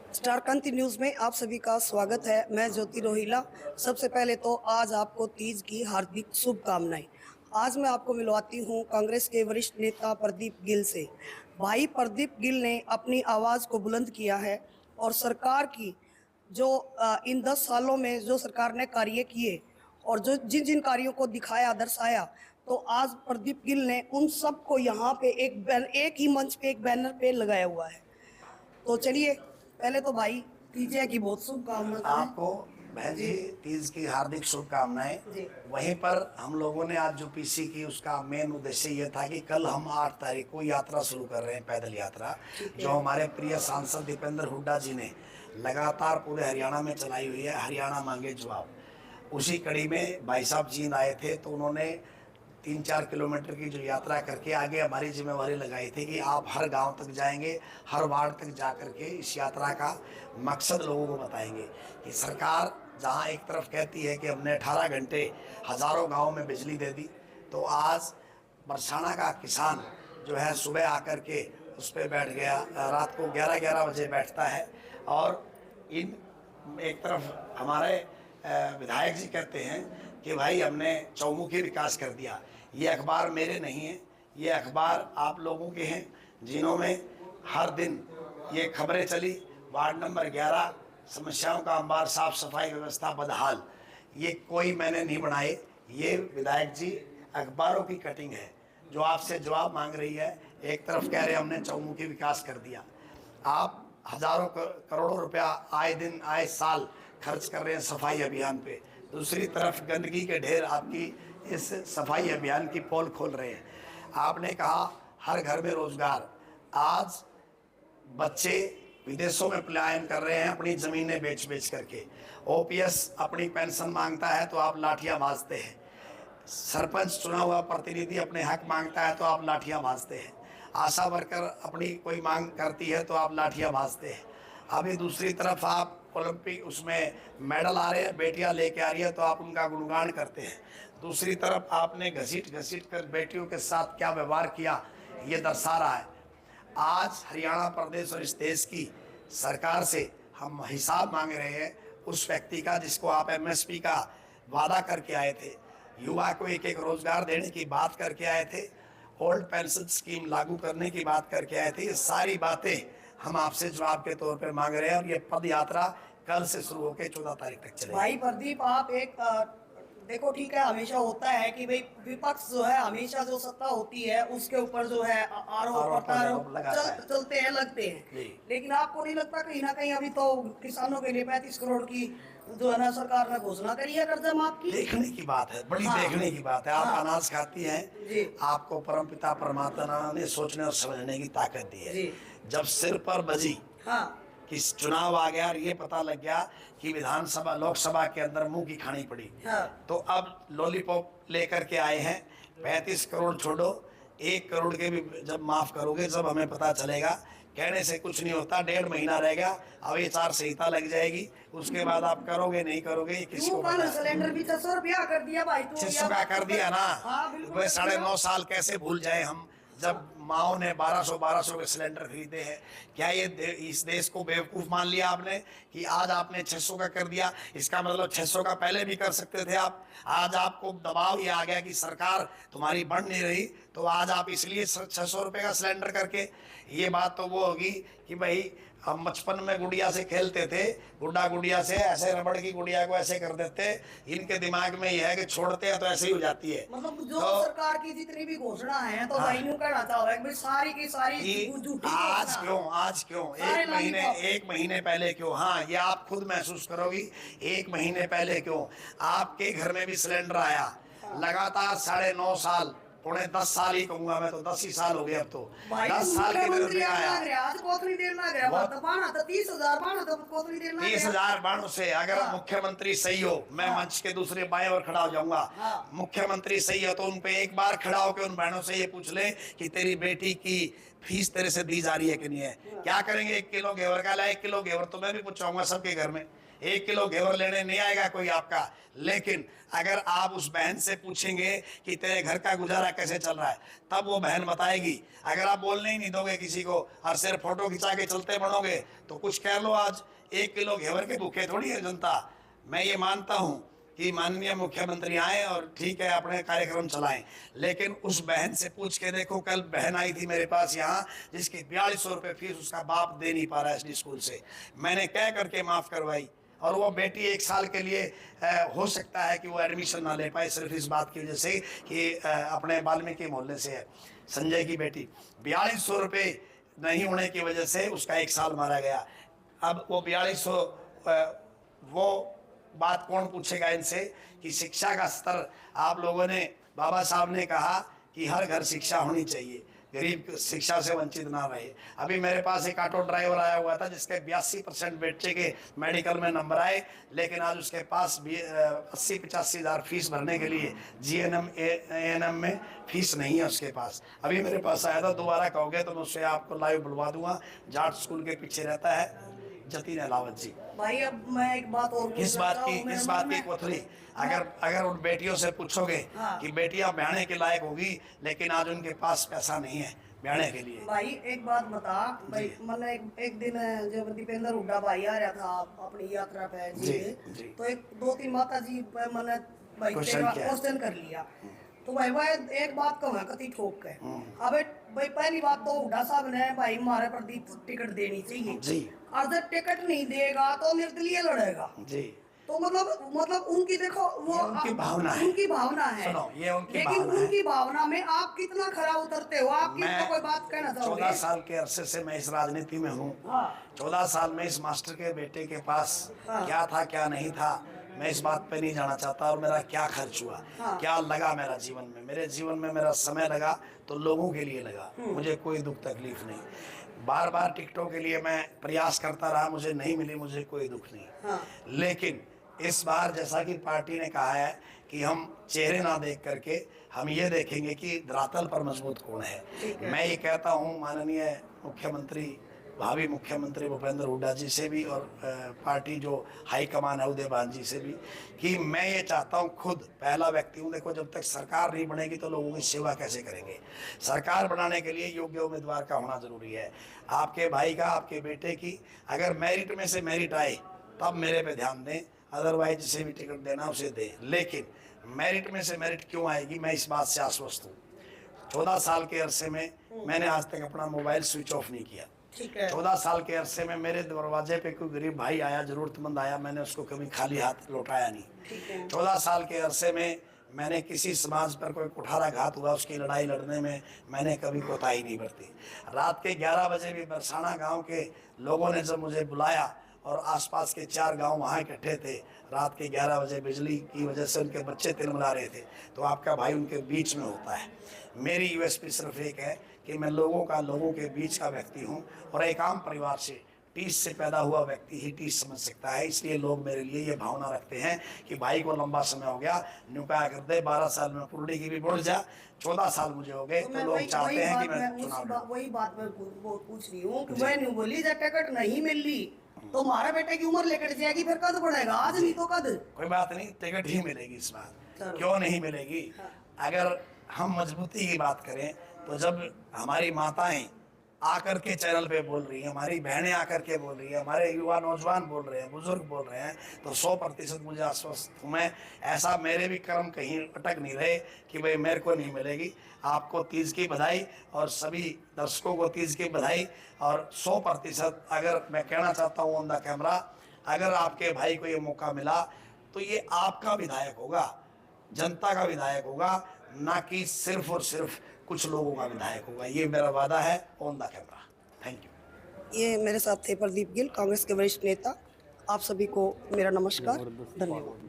Star क्रांति news में आप सभी का स्वागत है। मैं ज्योति रोहिला। सबसे पहले तो आज आपको तीज की हार्दिक शुभकामनाएं। आज मैं आपको मिलवाती हूं कांग्रेस के वरिष्ठ नेता प्रदीप गिल से। भाई प्रदीप गिल ने अपनी आवाज को बुलंद किया है और सरकार की जो इन 10 सालों में जो सरकार ने कार्य किए और जो जिन जिन कार्यों को दिखाया दर्शाया, तो आज प्रदीप गिल ने उन सबको यहाँ पे एक ही मंच पे एक बैनर पे लगाया हुआ है। तो चलिए, पहले तो भाई तीज की बहुत शुभकामनाएं आपको। बहन जी, तीज की हार्दिक शुभकामनाएं। वहीं पर हम लोगों ने आज जो पीसी की, उसका मेन उद्देश्य ये था कि कल हम 8 तारीख को यात्रा शुरू कर रहे हैं, पैदल यात्रा, जो हमारे प्रिय सांसद दीपेंद्र हुड्डा जी ने लगातार पूरे हरियाणा में चलाई हुई है, हरियाणा मांगे जवाब। उसी कड़ी में भाई साहब जींद आए थे, तो उन्होंने 3-4 किलोमीटर की जो यात्रा करके आगे हमारी जिम्मेवारी लगाई थी कि आप हर गांव तक जाएंगे, हर वार्ड तक जा करके इस यात्रा का मकसद लोगों को बताएंगे कि सरकार जहां एक तरफ कहती है कि हमने 18 घंटे हज़ारों गांव में बिजली दे दी, तो आज बरसाना का किसान जो है सुबह आकर के उस पर बैठ गया, रात को 11-11 बजे बैठता है। और इन एक तरफ हमारे विधायक जी कहते हैं कि भाई हमने चौमुखी विकास कर दिया। ये अखबार मेरे नहीं है, ये अखबार आप लोगों के हैं, जिन्हों में हर दिन ये खबरें चली। वार्ड नंबर 11 समस्याओं का अंबार, साफ सफाई व्यवस्था बदहाल, ये कोई मैंने नहीं बनाए, ये विधायक जी अखबारों की कटिंग है जो आपसे जवाब मांग रही है। एक तरफ कह रहे हमने चौमुखी विकास कर दिया, आप हजारों करोड़ों रुपया आए दिन आए साल खर्च कर रहे हैं सफाई अभियान पे, दूसरी तरफ गंदगी के ढेर आपकी इस सफाई अभियान की पोल खोल रहे हैं। आपने कहा हर घर में रोजगार, आज बच्चे विदेशों में पलायन कर रहे हैं अपनी ज़मीनें बेच बेच करके। ओपीएस अपनी पेंशन मांगता है तो आप लाठियां भाजते हैं, सरपंच चुना हुआ प्रतिनिधि अपने हक मांगता है तो आप लाठियां भाजते हैं, आशा वर्कर अपनी कोई मांग करती है तो आप लाठियां भाजते हैं। अभी दूसरी तरफ आप ओलंपिक उसमें मेडल आ रहे हैं, बेटियां लेके आ रही है तो आप उनका गुणगान करते हैं। दूसरी तरफ आपने घसीट घसीट कर बेटियों के साथ क्या व्यवहार किया, ये दर्शा रहा है। आज हरियाणा प्रदेश और इस देश की सरकार से हम हिसाब मांग रहे हैं उस व्यक्ति का जिसको आप एमएसपी का वादा करके आए थे, युवा को एक एक रोजगार देने की बात करके आए थे, ओल्ड पेंशन स्कीम लागू करने की बात करके आए थे। ये सारी बातें हम आपसे जवाब के तौर पर मांग रहे हैं और ये पद यात्रा कल से शुरू होकर 14 तारीख तक चलेगी। भाई प्रदीप, आप एक देखो, ठीक है, हमेशा होता है कि भाई विपक्ष जो है हमेशा जो सत्ता होती है उसके ऊपर जो है आरोप प्रत्यारोप चलते हैं, लगते हैं। लेकिन आपको नहीं लगता कहीं ना कहीं अभी तो किसानों के लिए 35 करोड़ की जो है ना सरकार ने घोषणा करी है कर्जा माफ की? देखने की बात है, बड़ी देखने की बात है। आप अनाज खाती हैं, आपको परमपिता परमात्मा ने सोचने और समझने की ताकत दी है। जब सिर पर बजी कि चुनाव आ गया और ये पता लग गया कि विधानसभा लोकसभा के अंदर मुंह की खानी पड़ी, तो अब लॉलीपॉप लेकर के आए हैं। 35 करोड़ छोड़ो, 1 करोड़ के भी जब माफ करोगे, जब हमें पता चलेगा। कहने से कुछ नहीं होता, 1.5 महीना रहेगा, अब ये आचार संहिता लग जाएगी, उसके बाद आप करोगे नहीं करोगे ये किसको पता। सिलेंडर भी 600 रुपया कर दिया भाई, 600 का कर दिया ना। वह 9.5 साल कैसे भूल जाए हम, जब माओ ने 1200 के सिलेंडर खरीदे हैं। क्या ये इस देश को बेवकूफ़ मान लिया आपने कि आज आपने 600 का कर दिया? इसका मतलब 600 का पहले भी कर सकते थे आप। आज आपको दबाव ये आ गया कि सरकार तुम्हारी बढ़ नहीं रही, तो आज आप इसलिए 600 रुपये का सिलेंडर करके, ये बात तो वो होगी कि भाई हम बचपन में गुड़िया से खेलते थे, गुड्डा गुड़िया से ऐसे रबड़ की गुड़िया को ऐसे कर देते, इनके दिमाग में यह है कि छोड़ते हैं तो ऐसे ही हो जाती है। मतलब जो तो, सरकार की जितनी भी घोषणा है तो भाई यूं कहना चाहोगे कि सारी की सारी झूठी। आज क्यों एक महीने पहले क्यों? हाँ, ये आप खुद महसूस करोगी। 1 महीने पहले क्यों आपके घर में भी सिलेंडर आया? लगातार 9.5 साल, पौने 10 साल ही कहूंगा मैं, तो 10 ही साल हो गए अब तो। 10 साल के अंदर में आया 30,000 बाणों से। अगर मुख्यमंत्री सही हो, मैं मंच के दूसरे बाएं और खड़ा हो जाऊंगा, मुख्यमंत्री सही हो तो उन पे एक बार खड़ा होकर उन बहनों से ये पूछ ले कि तेरी बेटी की फीस तेरे से दी जा रही है कि नहीं है। क्या करेंगे 1 किलो घेवर का? 1 किलो घेवर तो मैं भी पूछाऊंगा सबके घर में 1 किलो घेवर लेने नहीं आएगा कोई आपका, लेकिन अगर आप उस बहन से पूछेंगे कि तेरे घर का गुजारा कैसे चल रहा है, तब वो बहन बताएगी। अगर आप बोलने ही नहीं दोगे किसी को और सिर्फ फोटो खिंचा के चलते बढ़ोगे तो कुछ कह लो, आज 1 किलो घेवर के भूखे थोड़ी है जनता। मैं ये मानता हूँ कि माननीय मुख्यमंत्री आए और ठीक है अपने कार्यक्रम चलाएं, लेकिन उस बहन से पूछ के देखो। कल बहन आई थी मेरे पास यहाँ, जिसकी 4200 रुपये फीस उसका बाप दे नहीं पा रहा है स्कूल से। मैंने कह करके माफ़ करवाई, और वो बेटी 1 साल के लिए हो सकता है कि वो एडमिशन ना ले पाए, सिर्फ इस बात की वजह से कि अपने वाल्मीकि मोहल्ले से है। संजय की बेटी 4200 रुपये नहीं होने की वजह से उसका 1 साल मारा गया। अब वो 4200 वो बात कौन पूछेगा इनसे कि शिक्षा का स्तर, आप लोगों ने, बाबा साहब ने कहा कि हर घर शिक्षा होनी चाहिए, गरीब शिक्षा से वंचित ना रहे। अभी मेरे पास एक ऑटो ड्राइवर आया हुआ था जिसके 82% बच्चे के मेडिकल में नंबर आए, लेकिन आज उसके पास 80-85 हज़ार फीस भरने के लिए GNM ANM में फीस नहीं है उसके पास। अभी मेरे पास आया था, दोबारा कहोगे तो मैं उससे आपको लाइव बुलवा दूंगा। जाट स्कूल के पीछे रहता है जतीन अलावत जी। भाई अब मैं एक बात और इस बात की कोथली, अगर उन बेटियों से पूछोगे कि बेटियां ब्याहने के लायक होगी, लेकिन आज उनके पास पैसा नहीं है ब्याहने के लिए। भाई एक बात बता भाई, मैंने एक दिन जब दीपेंद्र हुड्डा भाई आ रहा था अपनी यात्रा पे जी, तो 2-3 माता जी मैंने भाई क्वेश्चन कर लिया। तो भाई एक बात कहूँगा कति ठोक है। अब भाई पहली बात तो हुड्डा साहब ने भाई हमारे प्रति टिकट देनी चाहिए जी, और जब टिकट नहीं देगा तो निर्दलीय लड़ेगा जी। तो मतलब उनकी देखो वो उनकी भावना है, सुनो, ये उनकी लेकिन उनकी भावना में आप कितना खरा उतरते हो। आप कितना कोई बात कहना चाहोगे? 14 साल के अरसे से मैं इस राजनीति में हूँ। 14 साल में इस मास्टर के बेटे के पास क्या था क्या नहीं था, मैं इस बात पे नहीं जाना चाहता। और मेरा क्या खर्च हुआ, क्या लगा मेरा जीवन में, मेरे जीवन में मेरा समय लगा तो लोगों के लिए लगा, मुझे कोई दुख तकलीफ नहीं। बार बार टिकटों के लिए मैं प्रयास करता रहा, मुझे नहीं मिली, मुझे कोई दुख नहीं। लेकिन इस बार जैसा कि पार्टी ने कहा है कि हम चेहरे ना देख करके हम ये देखेंगे कि धरातल पर मजबूत कौन है। मैं ये कहता हूँ माननीय मुख्यमंत्री, भावी मुख्यमंत्री भूपेंद्र हुड्डा जी से भी, और पार्टी जो हाईकमान है उदयभान जी से भी, कि मैं ये चाहता हूँ, खुद पहला व्यक्ति हूँ। देखो, जब तक सरकार नहीं बनेगी तो लोगों की सेवा कैसे करेंगे। सरकार बनाने के लिए योग्य उम्मीदवार का होना जरूरी है। आपके भाई का, आपके बेटे की अगर मेरिट में से मेरिट आए तब मेरे पे ध्यान दें, अदरवाइज जिसे भी टिकट देना उसे दें। लेकिन मेरिट में से मेरिट क्यों आएगी, मैं इस बात से आश्वस्त हूँ। 14 साल के अरसे में मैंने आज तक अपना मोबाइल स्विच ऑफ नहीं किया। 14 साल के अरसे में मेरे दरवाजे पे कोई गरीब भाई आया, जरूरतमंद आया, मैंने उसको कभी खाली हाथ लौटाया नहीं। 14 साल के अरसे में मैंने किसी समाज पर कोई कुठाराघात हुआ, उसकी लड़ाई लड़ने में मैंने कभी कोताही नहीं बरती। रात के 11 बजे भी बरसाना गांव के लोगों ने जब मुझे बुलाया और आसपास के 4 गांव वहाँ इकट्ठे थे, रात के 11 बजे बिजली की वजह से उनके बच्चे तिलमिला रहे थे, तो आपका भाई उनके बीच में होता है। मेरी यूएसपी सिर्फ एक है कि मैं लोगों के बीच का व्यक्ति हूँ, और एक आम परिवार से, टीस से पैदा हुआ व्यक्ति ही टीस समझ सकता है। इसलिए लोग मेरे लिए ये भावना रखते हैं कि भाई को लंबा समय हो गया, न्यूका कर दे, 12 साल में पुरडी की भी बढ़ जा, 14 साल मुझे हो गए, तो लोग चाहते हैं कि मैं चुनाव। वही बात मैं पूछ रही हूँ कि मैं नहीं बोली जब टिकट नहीं मिल रही तो हमारे बेटे की उम्र लेकर जाएगी, फिर कद बढ़ेगा, आज नहीं तो कद। कोई बात नहीं, टिकट ही मिलेगी इस बार। क्यों नहीं मिलेगी? अगर हम मजबूती की बात करें तो जब हमारी माताएं आकर के चैनल पे बोल रही है, हमारी बहनें आकर के बोल रही है, हमारे युवा नौजवान बोल रहे हैं, बुजुर्ग बोल रहे हैं, तो 100% मुझे आश्वस्त हूँ मैं। ऐसा मेरे भी कर्म कहीं अटक नहीं रहे कि भाई मेरे को नहीं मिलेगी। आपको तीज की बधाई और सभी दर्शकों को तीज की बधाई। और 100% अगर मैं कहना चाहता हूँ ऑन द कैमरा, अगर आपके भाई को ये मौका मिला तो ये आपका विधायक होगा, जनता का विधायक होगा, ना कि सिर्फ और सिर्फ कुछ लोगों का विधायक होगा। ये मेरा वादा है on the camera. Thank you. ये मेरे साथ थे प्रदीप गिल, कांग्रेस के वरिष्ठ नेता। आप सभी को मेरा नमस्कार, धन्यवाद।